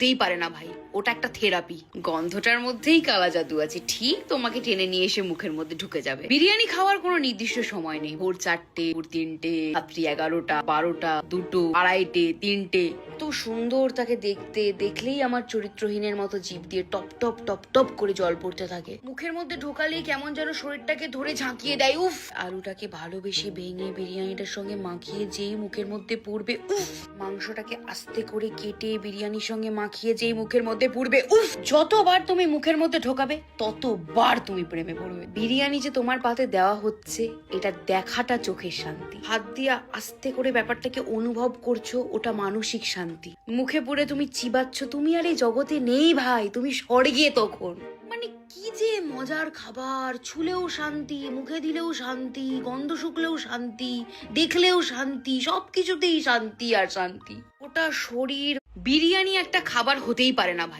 তেই পারে না ভাই, ওটা একটা থেরাপি। গন্ধটার মধ্যেই কালা জাদু আছে, ঠিক তোমাকে টেনে নিয়ে এসে মুখের মধ্যে ঢুকে যাবে। বিরিয়ানি খাওয়ার কোনো নির্দিষ্ট সময় নেই, ভোর 4টে, ভোর 3টে, রাত্রি 11টা, 12টা, 2টো, 2:30, 3টে। তো সুন্দর তাকে দেখতে, দেখলেই আমার চরিত্রহীনের মতো জিভ দিয়ে টপ টপ টপ টপ করে জল পড়তে থাকে। মুখের মধ্যে ঢোকালেই কেমন যেন শরীরটাকে ধরে ঝাঁকিয়ে দেয়। উফ, আলুটাকে ভালোবেসে ভেঙে বিরিয়ানিটার সঙ্গে মাখিয়ে যেই মুখের মধ্যে পড়বে, উফ, মাংসটাকে আস্তে করে কেটে বিরিয়ানির সঙ্গে মাখিয়ে যেই মুখের মধ্যে পড়বে, উফ, যতবার তুমি মুখের মধ্যে ঢোকাবে ততবার তুমি প্রেমে পড়বে। বিরিয়ানি যে তোমার পাতে দেওয়া হচ্ছে এটা দেখাটা চোখের শান্তি, হাত দিয়ে আস্তে করে ব্যাপারটাকে অনুভব করছো, ওটা মানসিক শান্তি। মুখে পড়ে তুমি চিবাচ্ছ, তুমি আর এই জগতে নেই ভাই, তুমি স্বর্গে তখন। মানে কি যে মজার খাবার, ছুলেও শান্তি, মুখে দিলেও শান্তি, গন্ধ শুকলেও শান্তি, দেখলেও শান্তি, সবকিছুতেই শান্তি আর শান্তি। ওটা শরীর। বিরিয়ানি একটা খাবার হতেই পারে না ভাই।